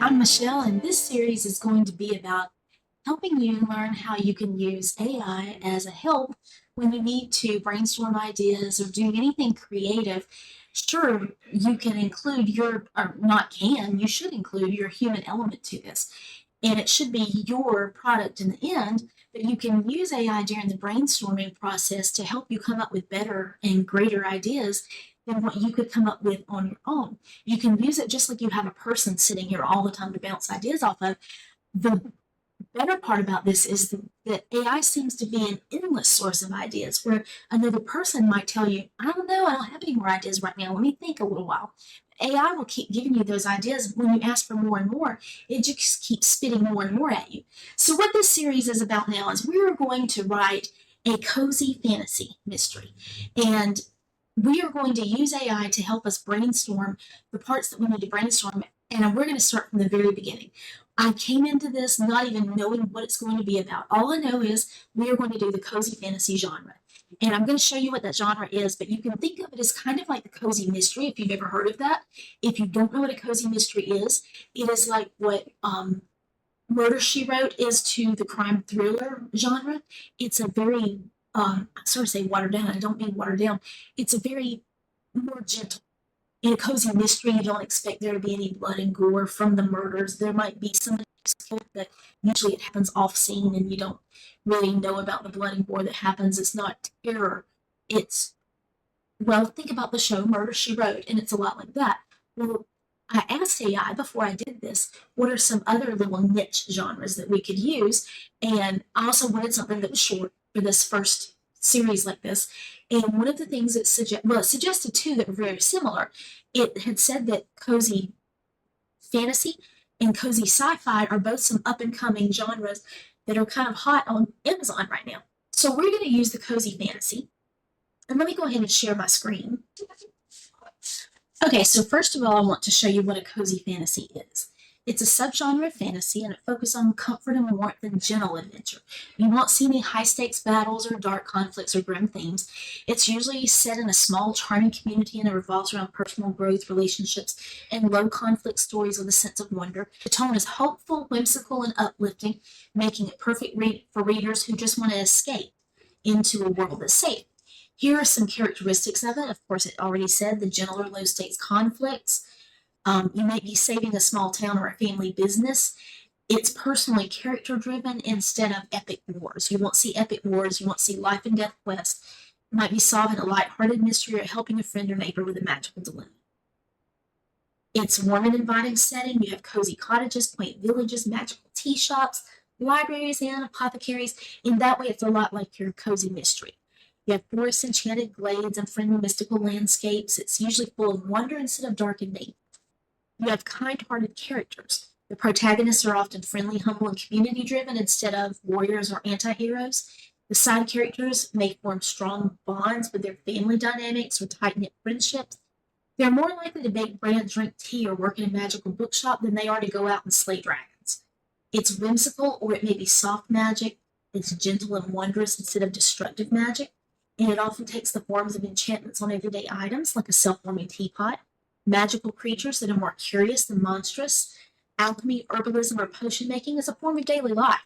I'm Michelle, and this series is going to be about helping you learn how you can use AI as a help when you need to brainstorm ideas or do anything creative. Sure, you can include or not can, you should include your human element to this. And it should be your product in the end, but you can use AI during the brainstorming process to help you come up with better and greater ideas than what you could come up with on your own. You can use it just like you have a person sitting here all the time to bounce ideas off of. The better part about this is that AI seems to be an endless source of ideas, where another person might tell you, I don't know, I don't have any more ideas right now. Let me think a little while. AI will keep giving you those ideas. When you ask for more and more, it just keeps spitting more and more at you. So, what this series is about now is we are going to write a cozy fantasy mystery. And we are going to use AI to help us brainstorm the parts that we need to brainstorm. And we're going to start from the very beginning. I came into this not even knowing what it's going to be about. All I know is we are going to do the cozy fantasy genre. And I'm going to show you what that genre is, but you can think of it as kind of like the cozy mystery if you've ever heard of that. If you don't know what a cozy mystery is, it is like what Murder She Wrote is to the crime thriller genre. It's a very, I sort of say watered down. I don't mean watered down. It's a very more gentle. In a cozy mystery, you don't expect there to be any blood and gore from the murders. There might be some, but usually it happens off scene and you don't really know about the blood and gore that happens. It's not terror. It's, well, think about the show Murder She Wrote, and it's a lot like that. Well, I asked AI before I did this, what are some other little niche genres that we could use? And I also wanted something that was short for this first series like this. And one of the things it suggested two that were very similar. It had said that cozy fantasy and cozy sci-fi are both some up and coming genres that are kind of hot on Amazon right now. So we're going to use the cozy fantasy. And let me go ahead and share my screen. Okay, so first of all, I want to show you what a cozy fantasy is. It's a subgenre of fantasy, and it focuses on comfort and warmth and gentle adventure. You won't see any high-stakes battles or dark conflicts or grim themes. It's usually set in a small, charming community, and it revolves around personal growth, relationships, and low-conflict stories with a sense of wonder. The tone is hopeful, whimsical, and uplifting, making it perfect for readers who just want to escape into a world that's safe. Here are some characteristics of it. Of course, it already said the gentle or low-stakes conflicts. You might be saving a small town or a family business. It's personally character driven instead of epic wars. You won't see epic wars. You won't see life and death quests. You might be solving a light-hearted mystery or helping a friend or neighbor with a magical dilemma. It's a warm and inviting setting. You have cozy cottages, quaint villages, magical tea shops, libraries, and apothecaries. In that way, it's a lot like your cozy mystery. You have forests, enchanted glades, and friendly mystical landscapes. It's usually full of wonder instead of dark and nature. You have kind-hearted characters. The protagonists are often friendly, humble, and community-driven instead of warriors or anti-heroes. The side characters may form strong bonds with their family dynamics or tight-knit friendships. They're more likely to bake bread, drink tea, or work in a magical bookshop than they are to go out and slay dragons. It's whimsical, or it may be soft magic. It's gentle and wondrous instead of destructive magic. And it often takes the forms of enchantments on everyday items, like a self-warming teapot, magical creatures that are more curious than monstrous. Alchemy, herbalism, or potion making is a form of daily life.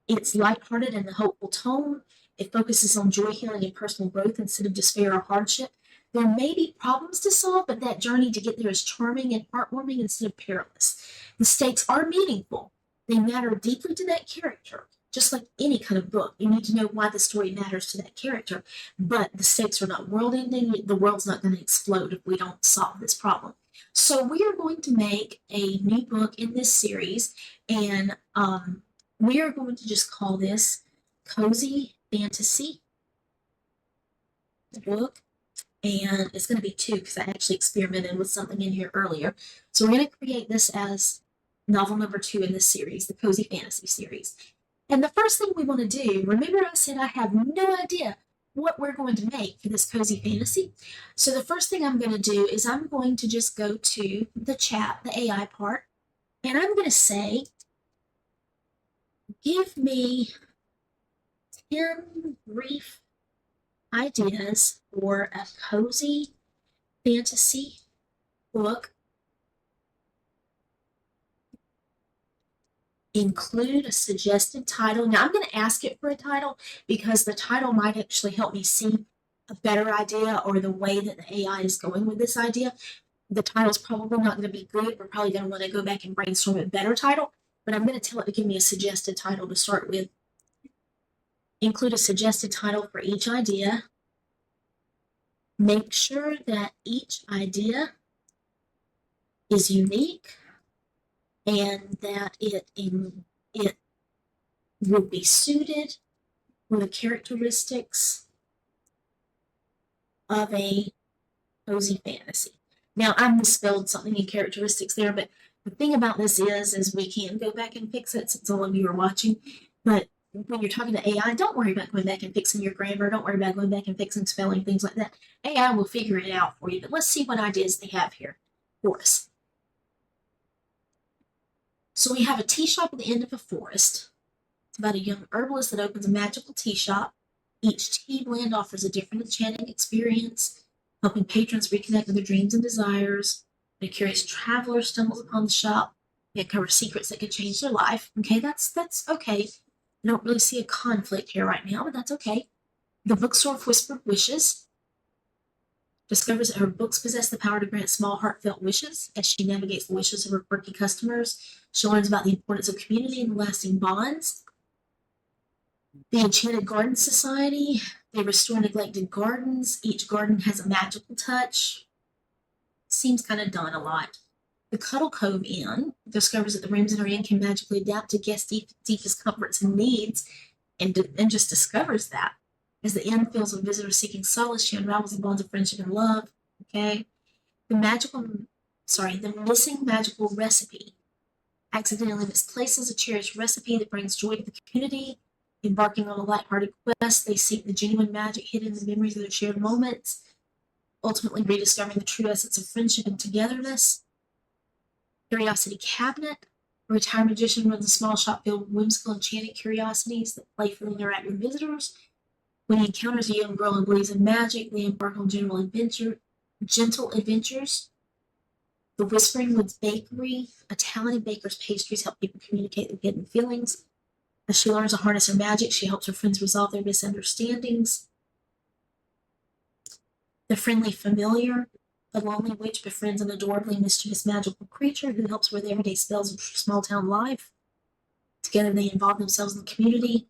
It's lighthearted and a hopeful tone. It focuses on joy, healing, and personal growth instead of despair or hardship. There may be problems to solve, but that journey to get there is charming and heartwarming instead of perilous. The stakes are meaningful. They matter deeply to that character. Just like any kind of book, you need to know why the story matters to that character, but the stakes are not world-ending. The world's not going to explode if we don't solve this problem. So we are going to make a new book in this series, and we are going to just call this Cozy Fantasy Book, and it's going to be two because I actually experimented with something in here earlier. So we're going to create this as novel number 2 in this series, the Cozy Fantasy series. And the first thing we want to do, remember I said I have no idea what we're going to make for this cozy fantasy. So the first thing I'm going to do is I'm going to just go to the chat, the AI part, and I'm going to say, give me 10 brief ideas for a cozy fantasy book Include a suggested title. Now, I'm going to ask it for a title because the title might actually help me see a better idea or the way that the AI is going with this idea. The title's probably not going to be good. We're probably going to want to go back and brainstorm a better title, but I'm going to tell it to give me a suggested title to start with. Include a suggested title for each idea. Make sure that each idea is unique and that it would be suited for the characteristics of a cozy fantasy. Now, I misspelled something in characteristics there, but the thing about this is we can go back and fix it since all of you are watching. But when you're talking to AI, don't worry about going back and fixing your grammar. Don't worry about going back and fixing spelling, things like that. AI will figure it out for you. But let's see what ideas they have here for us. So we have a tea shop at the end of a forest. It's about a young herbalist that opens a magical tea shop. Each tea blend offers a different enchanting experience, helping patrons reconnect with their dreams and desires. A curious traveler stumbles upon the shop. They uncover secrets that could change their life. Okay, that's okay. I don't really see a conflict here right now, but that's okay. The bookstore of whispered wishes discovers that her books possess the power to grant small, heartfelt wishes. As she navigates the wishes of her quirky customers, she learns about the importance of community and lasting bonds. The Enchanted Garden Society, they restore neglected gardens. Each garden has a magical touch. Seems kind of done a lot. The Cuddle Cove Inn discovers that the rooms in her inn can magically adapt to guests' deepest comforts and needs, and just discovers that. As the inn fills with visitors seeking solace, she unravels the bonds of friendship and love. Okay. The missing magical recipe accidentally misplaces a cherished recipe that brings joy to the community. Embarking on a lighthearted quest, they seek the genuine magic hidden in the memories of their shared moments, ultimately rediscovering the true essence of friendship and togetherness. Curiosity Cabinet. A retired magician runs a small shop filled with whimsical, enchanted curiosities that playfully interact with visitors. When he encounters a young girl who believes in magic, they embark on gentle adventures. The Whispering Woods Bakery. A talented baker's pastries help people communicate their hidden feelings. As she learns to harness her magic, she helps her friends resolve their misunderstandings. The Friendly Familiar. A lonely witch befriends an adorably mischievous magical creature who helps with everyday spells of small town life. Together they involve themselves in the community.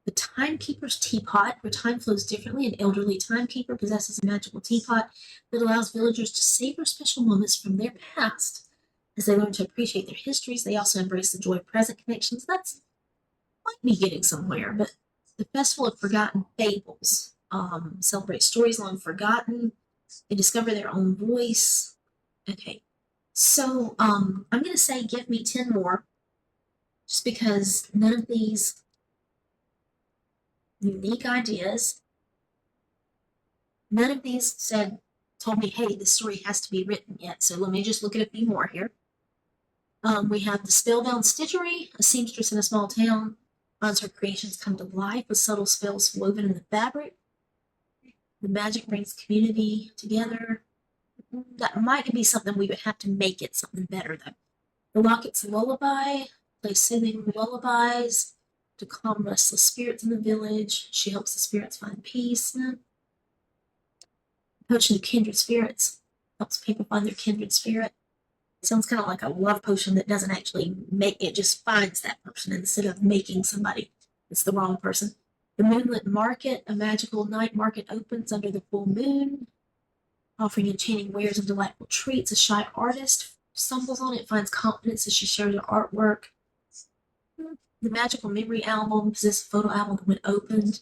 The Timekeeper's Teapot, where time flows differently. An elderly timekeeper possesses a magical teapot that allows villagers to savor special moments from their past. As they learn to appreciate their histories, they also embrace the joy of present connections. That's might be getting somewhere, but the Festival of Forgotten Fables celebrates stories long forgotten. They discover their own voice. Okay, so I'm going to say give me 10 more, just because none of these unique ideas, none of these told me, hey, this story has to be written yet. So let me just look at a few more here. We have the Spellbound Stitchery, a seamstress in a small town finds her creations come to life with subtle spells woven in the fabric. The magic brings community together. That might be something we would have to make it something better, though. The Locket's Lullaby plays soothing lullabies to calm restless spirits in the village. She helps the spirits find peace. Potion of Kindred Spirits helps people find their kindred spirit. It sounds kind of like a love potion that doesn't actually make it, just finds that person instead of making somebody it's the wrong person. The Moonlit Market, a magical night market opens under the full moon, offering enchanting wares and delightful treats. A shy artist stumbles on it, finds confidence as she shares her artwork. The Magical Memory Album possesses a photo album when opened.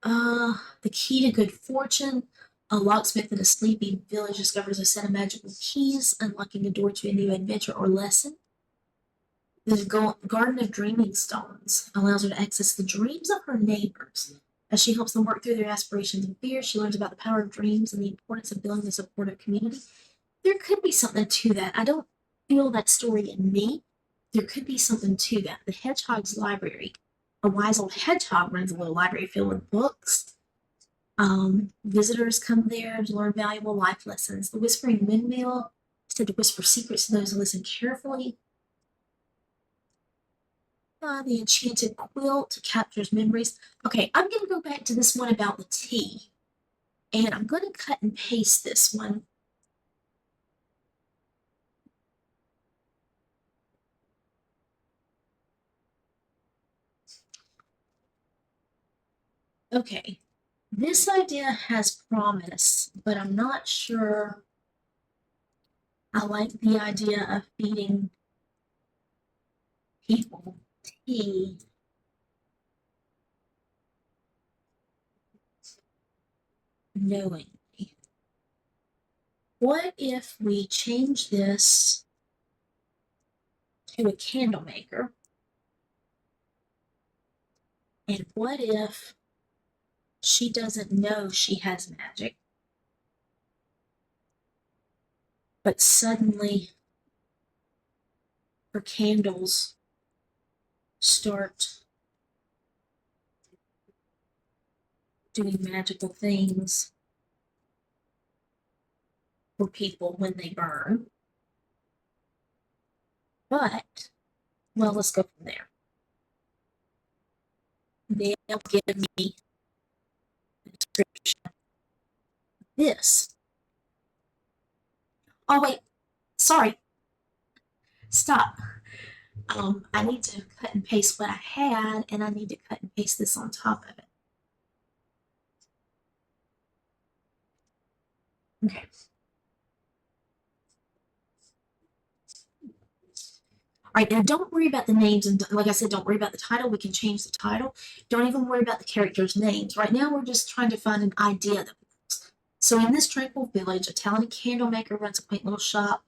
The Key to Good Fortune. A locksmith in a sleepy village discovers a set of magical keys, unlocking a door to a new adventure or lesson. The Garden of Dreaming Stones allows her to access the dreams of her neighbors. As she helps them work through their aspirations and fears, she learns about the power of dreams and the importance of building a supportive community. There could be something to that. I don't feel that story in me. There could be something to that. The Hedgehog's Library. A wise old hedgehog runs a little library filled with books. Visitors come there to learn valuable life lessons. The Whispering Windmill said to whisper secrets to those who listen carefully. The enchanted quilt captures memories. Okay, I'm going to go back to this one about the tea. And I'm going to cut and paste this one. Okay, this idea has promise, but I'm not sure I like the idea of feeding people tea. Knowingly. What if we change this to a candle maker? And what if she doesn't know she has magic, but suddenly her candles start doing magical things for people when they burn? But, well, let's go from there. They'll give me a description of this. Oh, wait, sorry, stop. I need to cut and paste what I had, and I need to cut and paste this on top of it. Okay. All right, now don't worry about the names, and like I said, don't worry about the title. We can change the title. Don't even worry about the characters' names. Right now, we're just trying to find an idea that works. So in this tranquil village, a talented candle maker runs a quaint little shop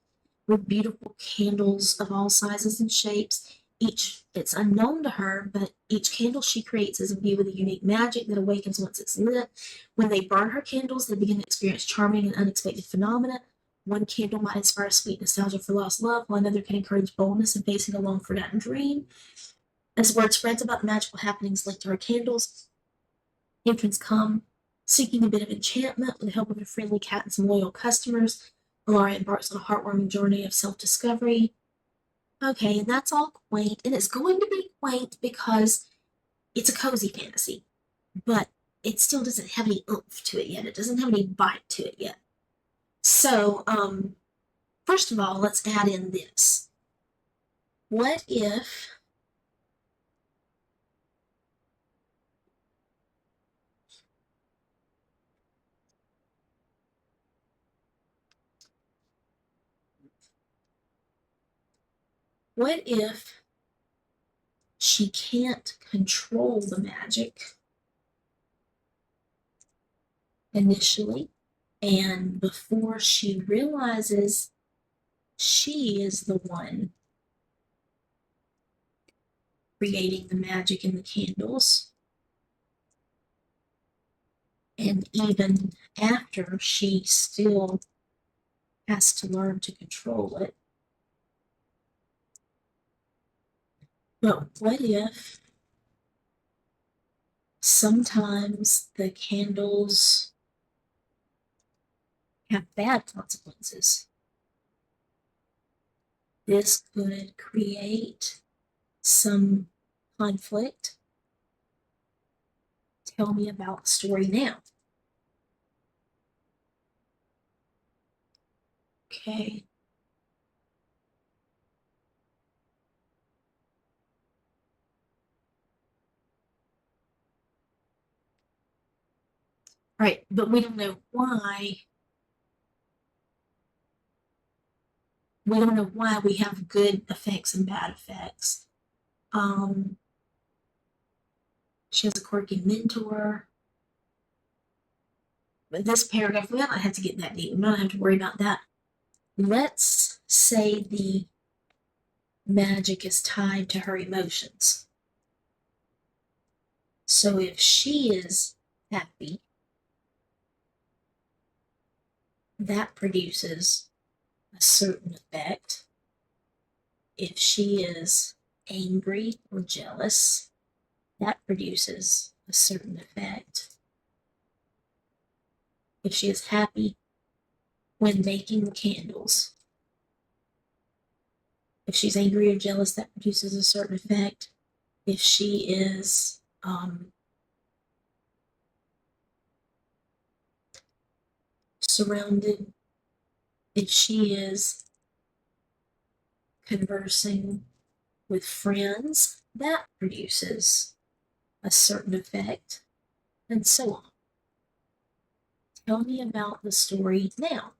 with beautiful candles of all sizes and shapes. It's unknown to her, but each candle she creates is imbued with a unique magic that awakens once it's lit. When they burn her candles, they begin to experience charming and unexpected phenomena. One candle might inspire sweet nostalgia for lost love, while another can encourage boldness in facing a long forgotten dream. As word spreads about the magical happenings linked to her candles, patrons come seeking a bit of enchantment with the help of a friendly cat and some loyal customers. Alaria embarks on a heartwarming journey of self-discovery. Okay, and that's all quaint, and it's going to be quaint because it's a cozy fantasy, but it still doesn't have any oomph to it yet. It doesn't have any bite to it yet. So, first of all, let's add in this. What if she can't control the magic initially, and before she realizes she is the one creating the magic in the candles, and even after she still has to learn to control it? But what if sometimes the candles have bad consequences? This could create some conflict. Tell me about the story now. Okay. Right, but we don't know why. We don't know why we have good effects and bad effects. She has a quirky mentor. But this paragraph, we don't have to get that deep. We don't have to worry about that. Let's say the magic is tied to her emotions. So if she is happy, that produces a certain effect. If she is angry or jealous, that produces a certain effect. If she is happy when making the candles, if she's angry or jealous, that produces a certain effect. if she is surrounded, if she is conversing with friends, that produces a certain effect, and so on. Tell me about the story now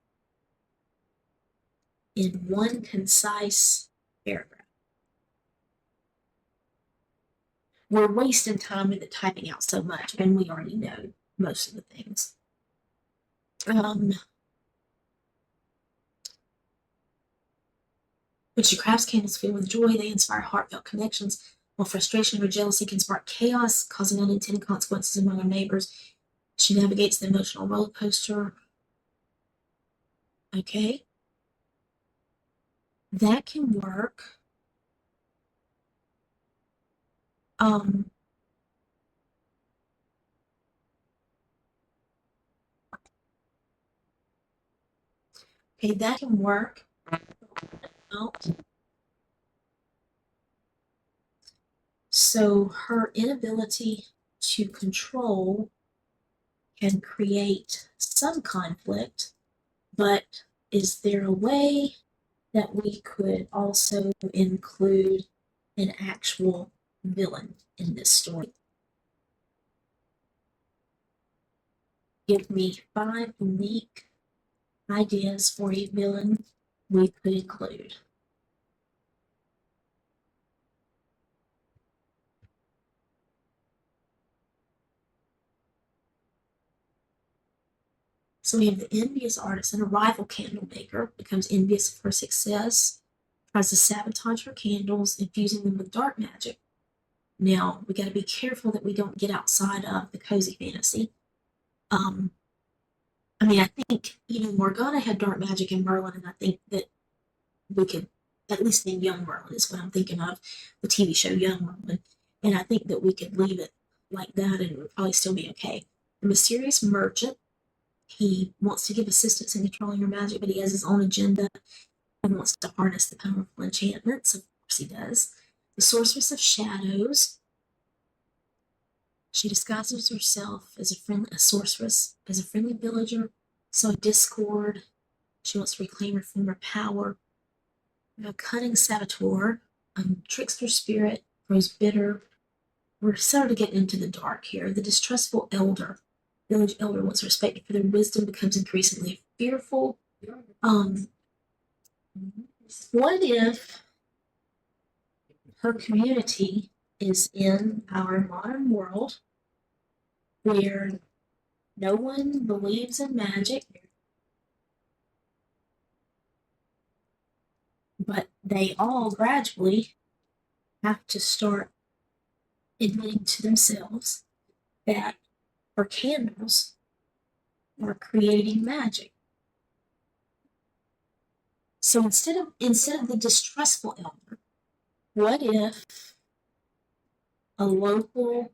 in one concise paragraph. We're wasting time with it typing out so much, and we already know most of the things. Which the crafts candles fill with joy, they inspire heartfelt connections, while frustration or jealousy can spark chaos, causing unintended consequences among our neighbors. She navigates the emotional roller coaster. Okay. That can work. Okay, that can work. Out. So her inability to control can create some conflict, but is there a way that we could also include an actual villain in this story? Give me 5 unique ideas for a villain we could include. So we have the envious artist, and a rival candle maker becomes envious of her success, tries to sabotage her candles, infusing them with dark magic. Now, we got to be careful that we don't get outside of the cozy fantasy. I mean, I think, Morgana had dark magic in Merlin, and I think that we could, at least in Young Merlin is what I'm thinking of, the TV show Young Merlin. And I think that we could leave it like that and it would probably still be okay. The mysterious merchant, he wants to give assistance in controlling her magic, but he has his own agenda and wants to harness the powerful enchantments. Of course he does. The sorceress of shadows, she disguises herself as a sorceress, as a friendly villager, sow discord. She wants to reclaim her former power. A cunning saboteur, a trickster spirit, grows bitter. We're starting to get into the dark here. The distrustful elder, village elder, once respected for their wisdom, becomes increasingly fearful. Um, what if her community is in our modern world where no one believes in magic, but they all gradually have to start admitting to themselves that her candles are creating magic. So instead of the distrustful elder, what if a local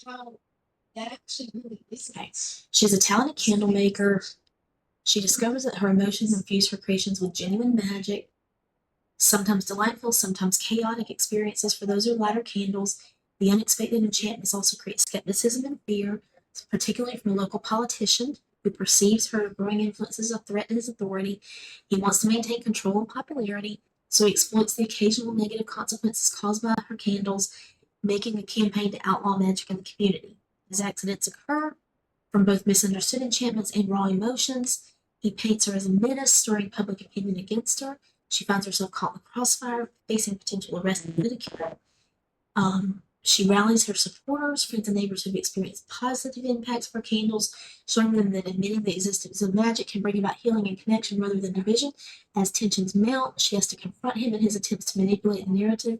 how that actually really is nice. She's a talented candle maker. She discovers that her emotions infuse her creations with genuine magic, sometimes delightful, sometimes chaotic experiences for those who light her candles. The unexpected enchantments also create skepticism and fear, particularly from a local politician who perceives her growing influence as a threat to his authority. He wants to maintain control and popularity, so he exploits the occasional negative consequences caused by her candles, making a campaign to outlaw magic in the community. As accidents occur from both misunderstood enchantments and raw emotions, he paints her as a menace, stirring public opinion against her. She finds herself caught in the crossfire, facing potential arrest and ridicule. She rallies her supporters, friends, and neighbors who've experienced positive impacts of her candles, showing them that admitting the existence of magic can bring about healing and connection rather than division. As tensions mount, she has to confront him in his attempts to manipulate the narrative,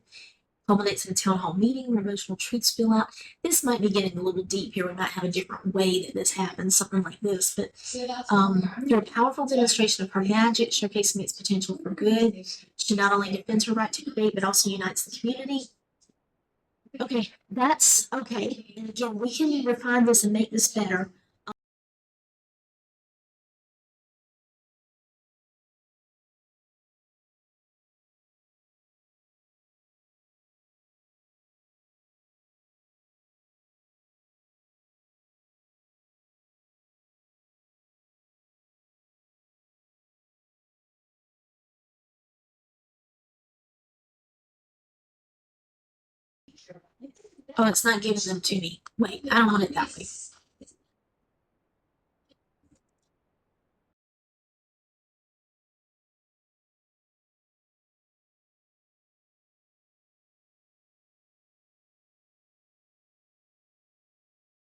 culminates in a town hall meeting where emotional truths spill out. This might be getting a little deep here. We might have a different way that this happens, something like this. But through a powerful demonstration of her magic, showcasing its potential for good, she not only defends her right to create, but also unites the community. Okay, that's okay. And again, we can refine this and make this better. Oh, it's not giving them to me. Wait, I don't want it that way.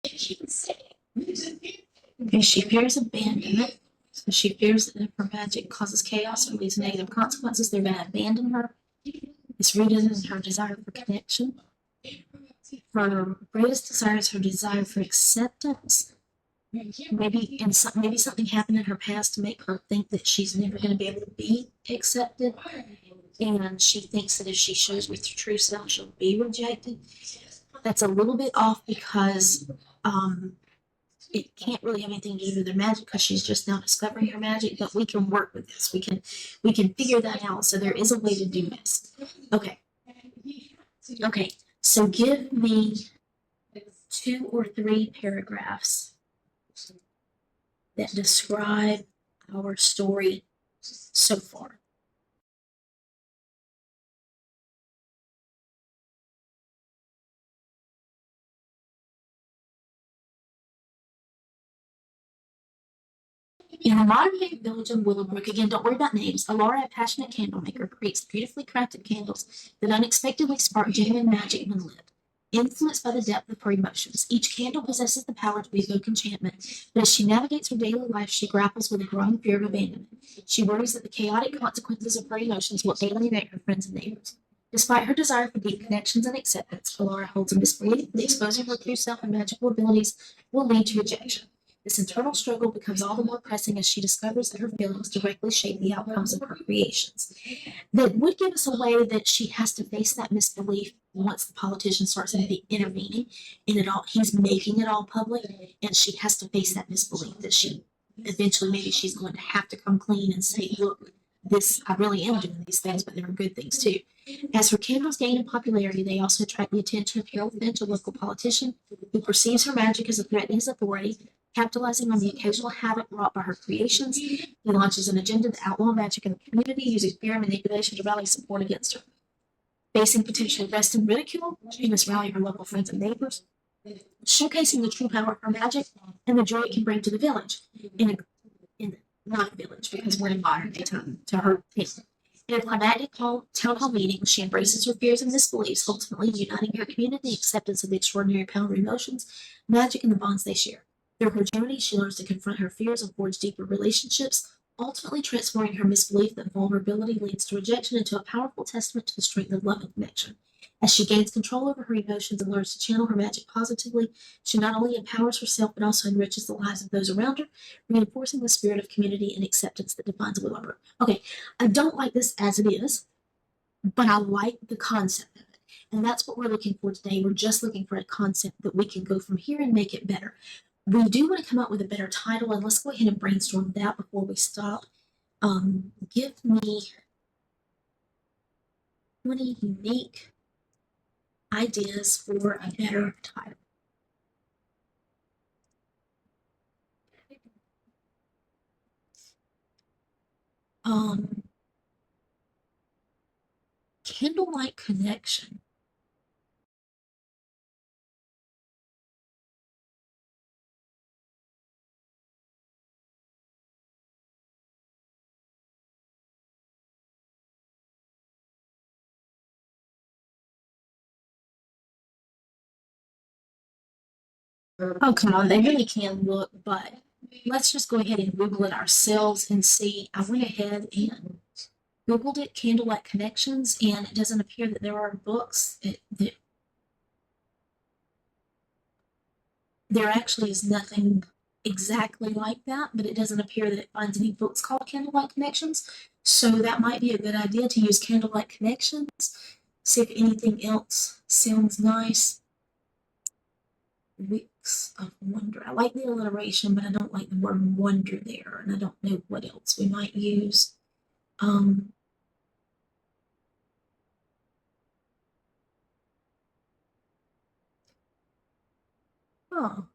Okay, she fears abandonment. So she fears that if her magic causes chaos or leads to negative consequences, they're going to abandon her. It's rooted in her desire for connection. Her greatest desire is her desire for acceptance. Maybe something happened in her past to make her think that she's never going to be able to be accepted, and she thinks that if she shows with her true self, she'll be rejected. That's a little bit off because it can't really have anything to do with her magic because she's just now discovering her magic. But we can work with this. We can figure that out. So there is a way to do this. Okay. Okay. So give me 2 or 3 paragraphs that describe our story so far. In a modern day village in Willowbrook, again, don't worry about names, Alara, a passionate candle maker, creates beautifully crafted candles that unexpectedly spark genuine magic when lit. Influenced by the depth of her emotions, each candle possesses the power to evoke enchantment, but as she navigates her daily life, she grapples with a growing fear of abandonment. She worries that the chaotic consequences of her emotions will alienate her friends and neighbors. Despite her desire for deep connections and acceptance, Alara holds in disbelief that exposing her true self and magical abilities will lead to rejection. This internal struggle becomes all the more pressing as she discovers that her feelings directly shape the outcomes of her creations. That would give us a way that she has to face that misbelief once the politician starts intervening in it all. He's making it all public, and she has to face that misbelief that she eventually maybe she's going to have to come clean and say, look, this I really am doing these things, but there are good things too. As her candles gain in popularity, they also attract the attention of Harold Finch, a local politician, who perceives her magic as a threat to his authority. Capitalizing on the occasional havoc wrought by her creations, he launches an agenda to outlaw magic in the community, using fear and manipulation to rally support against her. Facing potential arrest and ridicule, she must rally her local friends and neighbors, showcasing the true power of her magic and the joy it can bring to the village. In not village, because we're in modern day time, to her people. In a climactic town hall meeting, she embraces her fears and misbeliefs, ultimately uniting her community in acceptance of the extraordinary power of emotions, magic, and the bonds they share. Through her journey, she learns to confront her fears and forge deeper relationships, ultimately transforming her misbelief that vulnerability leads to rejection into a powerful testament to the strength of love and connection. As she gains control over her emotions and learns to channel her magic positively, she not only empowers herself but also enriches the lives of those around her, reinforcing the spirit of community and acceptance that defines Willowbrook. Okay, I don't like this as it is, but I like the concept of it. And that's what we're looking for today. We're just looking for a concept that we can go from here and make it better. We do want to come up with a better title, and let's go ahead and brainstorm that before we stop. Give me 20 unique ideas for a better title. Um, Candlelight Connection. Oh, come on, they really can look, but let's just go ahead and Google it ourselves and see. I went ahead and Googled it, candlelight connections, and it doesn't appear that there are books. There actually is nothing exactly like that, but it doesn't appear that it finds any books called candlelight connections. So that might be a good idea to use candlelight connections. See if anything else sounds nice. Wicks of Wonder. I like the alliteration, but I don't like the word wonder there, and I don't know what else we might use. Um, oh,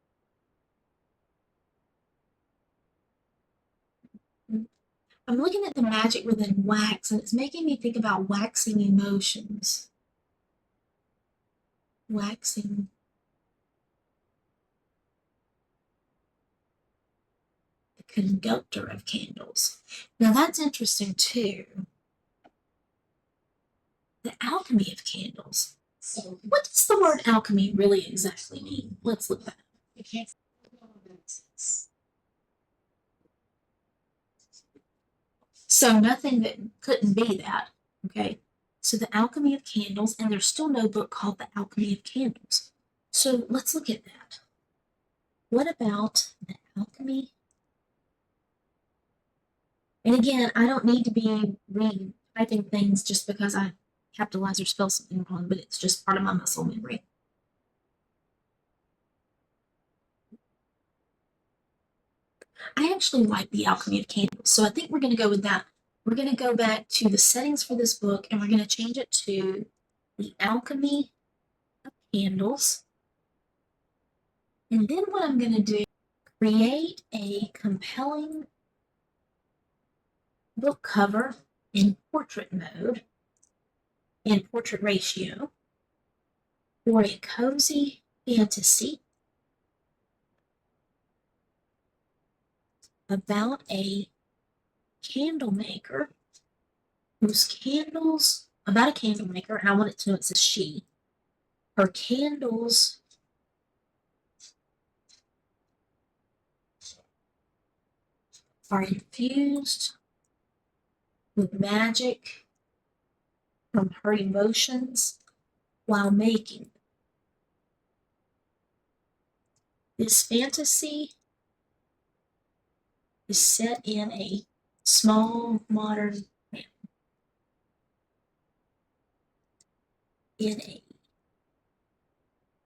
I'm looking at the magic within wax, and it's making me think about waxing emotions. Waxing. The conductor of candles. Now that's interesting too. The alchemy of candles. So, what does the word alchemy really exactly mean? Let's look that up. So nothing that couldn't be that. Okay. So the alchemy of candles, and there's still no book called the alchemy of candles. So let's look at that. What about the alchemy? And again, I don't need to be retyping things just because I capitalize or spell something wrong, but it's just part of my muscle memory. I actually like the alchemy of candles, so I think we're going to go with that. We're going to go back to the settings for this book, and we're going to change it to the alchemy of candles. And then what I'm going to do, create a compelling book cover in portrait mode, in portrait ratio, for a cozy fantasy about a candle maker whose candles, about a candle maker, and I want it to know it's a she. Her candles are infused with magic from her emotions while making. This fantasy is set in a small modern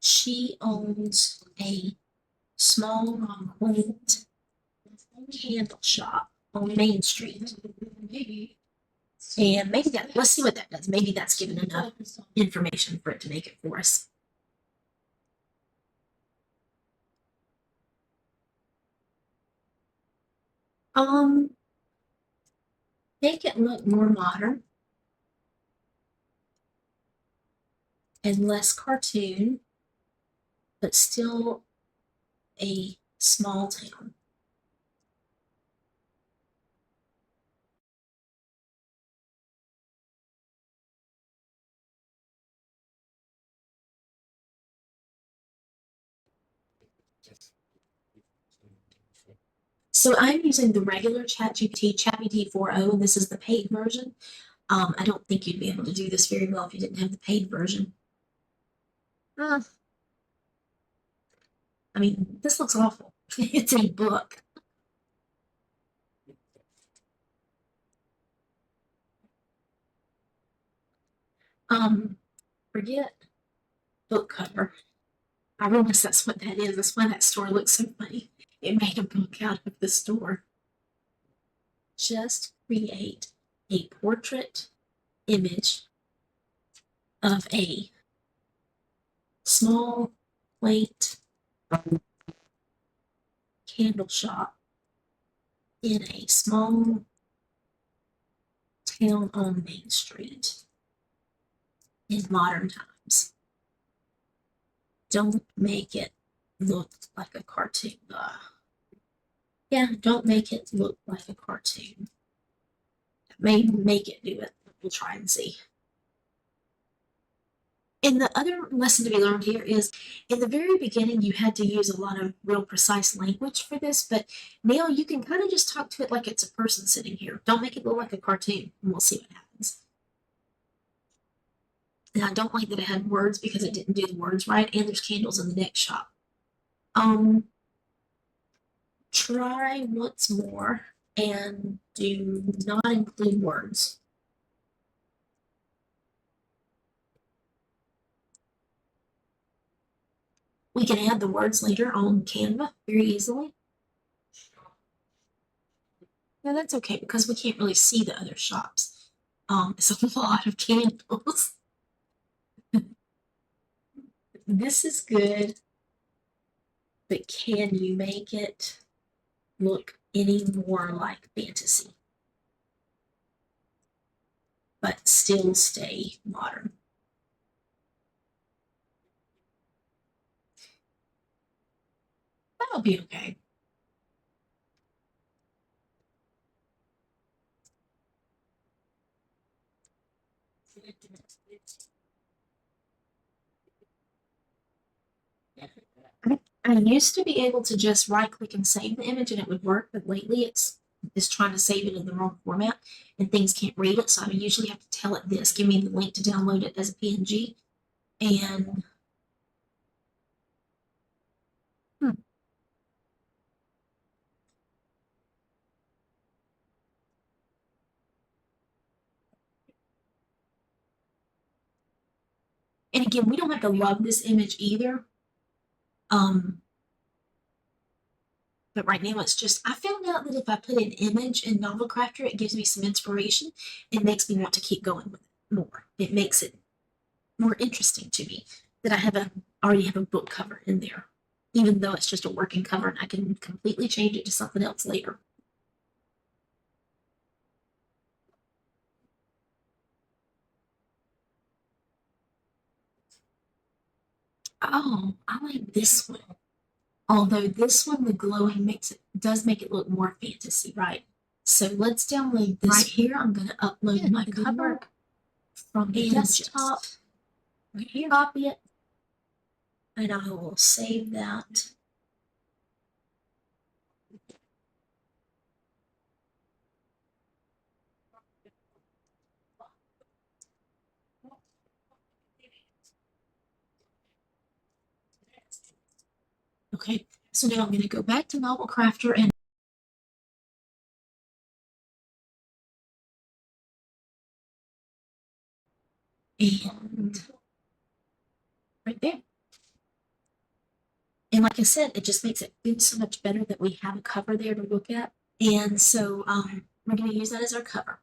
she owns a small quaint candle shop on Main Street. And maybe that, let's see what that does. Maybe that's given enough information for it to make it for us. Um, make it look more modern and less cartoon, but still a small town. So I'm using the regular ChatGPT 4.0, and this is the paid version. I don't think you'd be able to do this very well if you didn't have the paid version. I mean, this looks awful. It's a book. Forget book cover. I realize that's what that is. That's why that store looks so funny. It made a book out of the store. Just create a portrait image of a small, quaint candle shop in a small town on Main Street in modern times. Don't make it look like a cartoon. Yeah, don't make it look like a cartoon. Maybe make it do it. We'll try and see. And the other lesson to be learned here is in the very beginning, you had to use a lot of real precise language for this, but now you can kind of just talk to it like it's a person sitting here. Don't make it look like a cartoon, and we'll see what happens. And I don't like that it had words because it didn't do the words right, and there's candles in the next shop. Try once more and do not include words. We can add the words later on Canva very easily. No, that's okay because we can't really see the other shops. It's a lot of candles. This is good, but can you make it look any more like fantasy, but still stay modern? That'll be okay. I used to be able to just right click and save the image and it would work, but lately it's trying to save it in the wrong format and things can't read it. So I usually have to tell it this, give me the link to download it as a PNG. And and again, we don't have to love this image either. But right now it's just, I found out that if I put an image in Novelcrafter, it gives me some inspiration and makes me want to keep going with it more. It makes it more interesting to me that already have a book cover in there, even though it's just a working cover and I can completely change it to something else later. Oh, I like this one. Although this one, the glowing does make it look more fantasy, right? So let's download this right here. I'm going to upload my cover from the desktop. Right here. Copy it. And I will save that. Okay, so now I'm going to go back to Novelcrafter and right there. And like I said, it just makes it feel so much better that we have a cover there to look at. And so we're going to use that as our cover.